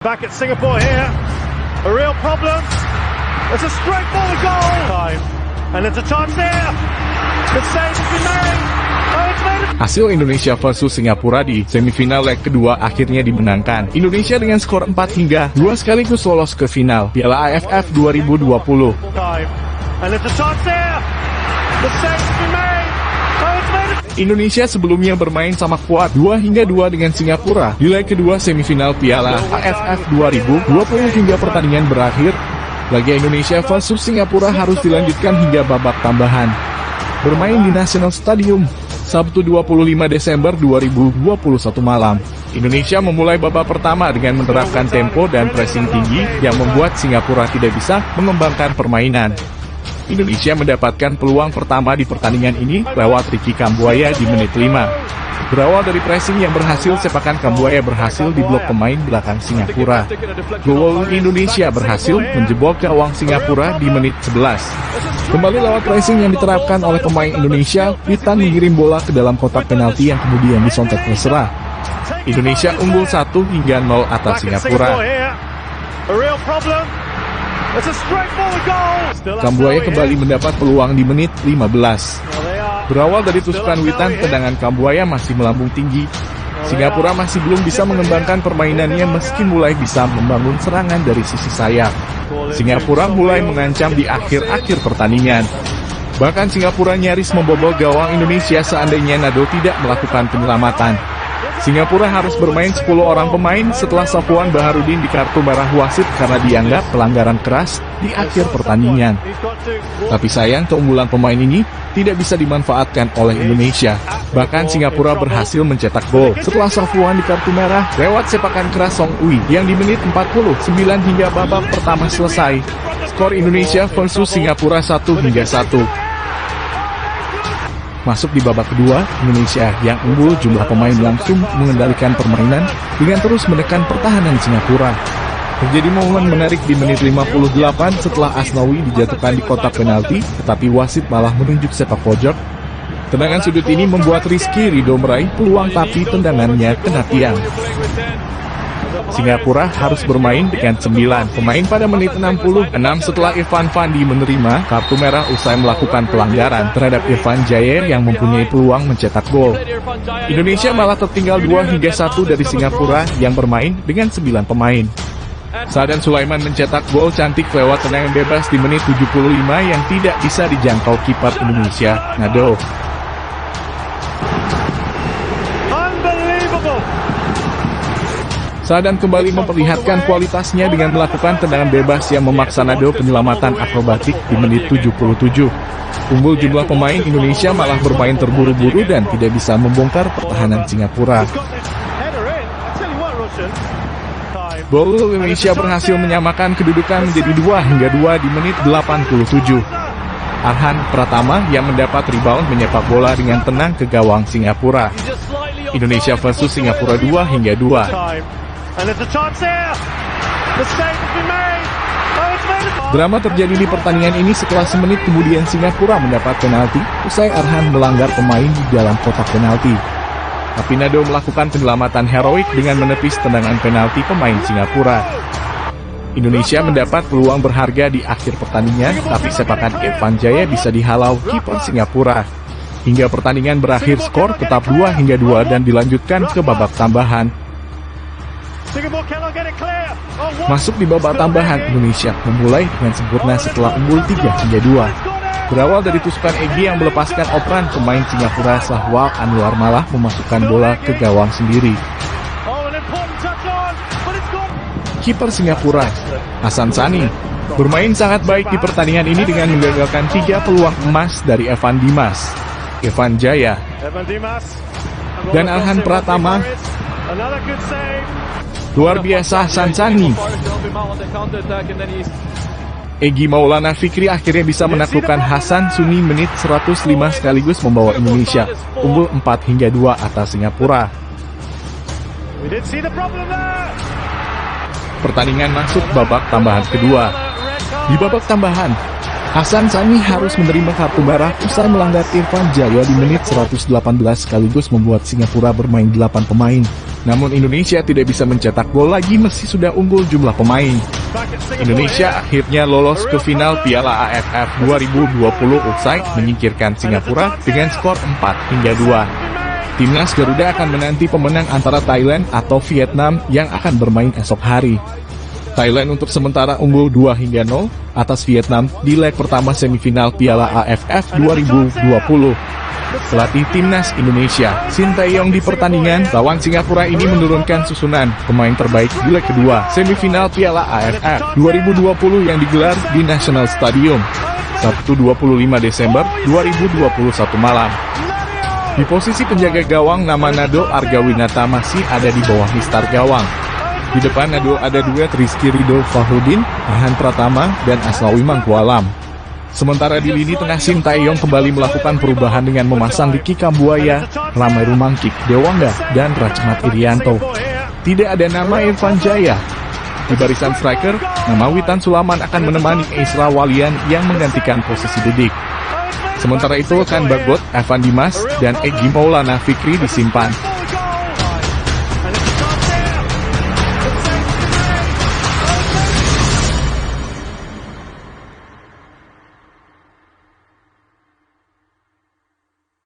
Back at Singapore here. A real problem. It's a straight forward goal. Time. And there's a chance there. The save has been made. Oh, it's made. Hasil Indonesia versus Singapura di semifinal leg kedua akhirnya dimenangkan. Indonesia dengan skor 4-2 sekaligus lolos ke final Piala AFF 2020. Time. And there's a chance there. The save has been made. Oh, it's made. Indonesia sebelumnya bermain sama kuat 2-2 dengan Singapura di leg kedua semifinal Piala AFF 2020 hingga pertandingan berakhir. Laga Indonesia versus Singapura harus dilanjutkan hingga babak tambahan. Bermain di National Stadium, Sabtu 25 Desember 2021 malam. Indonesia memulai babak pertama dengan menerapkan tempo dan pressing tinggi yang membuat Singapura tidak bisa mengembangkan permainan. Indonesia mendapatkan peluang pertama di pertandingan ini lewat Ricky Kambuaya di menit 5. Berawal dari pressing yang berhasil, sepakan Kambuaya berhasil diblok pemain belakang Singapura. Gol Indonesia berhasil menjebol gawang Singapura di menit 11. Kembali lewat pressing yang diterapkan oleh pemain Indonesia, Witan mengirim bola ke dalam kotak penalti yang kemudian disontek mesra. Indonesia unggul 1-0 atas Singapura. Kambuaya kembali mendapat peluang di menit 15. Berawal dari tusukan Witan, tendangan Kambuaya masih melambung tinggi. Singapura masih belum bisa mengembangkan permainannya meski mulai bisa membangun serangan dari sisi sayap. Singapura mulai mengancam di akhir-akhir pertandingan. Bahkan Singapura nyaris membobol gawang Indonesia seandainya Nado tidak melakukan penyelamatan. Singapura harus bermain 10 orang pemain setelah Safwan Baharudin di kartu merah wasit karena dianggap pelanggaran keras di akhir pertandingan. Tapi sayang, keunggulan pemain ini tidak bisa dimanfaatkan oleh Indonesia. Bahkan Singapura berhasil mencetak gol setelah Safwan di kartu merah lewat sepakan keras Song Ui yang di menit 49 hingga babak pertama selesai. Skor Indonesia versus Singapura 1-1. Masuk di babak kedua, Indonesia yang unggul jumlah pemain langsung mengendalikan permainan dengan terus menekan pertahanan Singapura. Terjadi momen menarik di menit 58 setelah Asnawi dijatuhkan di kotak penalti, tetapi wasit malah menunjuk sepak pojok. Tendangan sudut ini membuat Rizky Ridho meraih peluang tapi tendangannya kena tiang. Singapura harus bermain dengan 9 pemain pada menit 66 setelah Irfan Fandi menerima kartu merah usai melakukan pelanggaran terhadap Irfan Jayer yang mempunyai peluang mencetak gol. Indonesia malah tertinggal 2-1 dari Singapura yang bermain dengan 9 pemain. Sadan Sulaiman mencetak gol cantik lewat tendangan bebas di menit 75 yang tidak bisa dijangkau kiper Indonesia, Nado. Sadan kembali memperlihatkan kualitasnya dengan melakukan tendangan bebas yang memaksa Nado penyelamatan akrobatik di menit 77. Unggul jumlah pemain Indonesia malah bermain terburu-buru dan tidak bisa membongkar pertahanan Singapura. Gol Indonesia berhasil menyamakan kedudukan menjadi 2-2 di menit 87. Arhan Pratama yang mendapat rebound menyepak bola dengan tenang ke gawang Singapura. Indonesia versus Singapura 2-2. Drama terjadi di pertandingan ini setelah semenit kemudian Singapura mendapat penalti usai Arhan melanggar pemain di dalam kotak penalti. Tapi Nado melakukan penyelamatan heroik dengan menepis tendangan penalti pemain Singapura. Indonesia mendapat peluang berharga di akhir pertandingan, tapi sepakan Irfan Jaya bisa dihalau kiper Singapura. Hingga pertandingan berakhir skor tetap 2-2 dan dilanjutkan ke babak tambahan. Masuk di babak tambahan, Indonesia memulai dengan sempurna setelah unggul 3-2. Berawal dari tusukan Egy yang melepaskan operan pemain Singapura, Sahwal Anwar malah memasukkan bola ke gawang sendiri. Kiper Singapura, Hasan Sani, bermain sangat baik di pertandingan ini dengan menggagalkan 3 peluang emas dari Evan Dimas, Irfan Jaya, dan Arhan Pratama. Luar biasa Hasan Sani. Egy Maulana Fikri akhirnya bisa menaklukkan Hasan Suni menit 105 sekaligus membawa Indonesia unggul 4-2 atas Singapura. Pertandingan masuk babak tambahan kedua. Di babak tambahan, Hasan Sani harus menerima kartu merah usai melanggar Irfan Jaya di menit 118 sekaligus membuat Singapura bermain 8 pemain. Namun Indonesia tidak bisa mencetak gol lagi meski sudah unggul jumlah pemain. Indonesia akhirnya lolos ke final Piala AFF 2020 usai menyingkirkan Singapura dengan skor 4-2. Timnas Garuda akan menanti pemenang antara Thailand atau Vietnam yang akan bermain esok hari. Thailand untuk sementara unggul 2-0 atas Vietnam di leg pertama semifinal Piala AFF 2020. Pelatih Timnas Indonesia, Shin Tae-yong di pertandingan lawan Singapura ini menurunkan susunan pemain terbaik di leg kedua semifinal Piala AFF 2020 yang digelar di National Stadium, Sabtu 25 Desember 2021 malam. Di posisi penjaga gawang, nama Nado Argawinata masih ada di bawah mistar gawang. Di depan Nado ada duet Rizky Ridho Fahrudin, Arhan Pratama, dan Aslawi Mangkualam. Sementara di lini tengah, Shin Tae-yong kembali melakukan perubahan dengan memasang Ricky Kambuaya, Ramai Rumangkik Dewangga, dan Rachmat Irianto. Tidak ada nama Irfan Jaya. Di barisan striker, nama Witan Sulaman akan menemani Isra Walian yang menggantikan posisi Dedik. Sementara itu, Kan Bagot, Evan Dimas, dan Egy Maulana Fikri disimpan.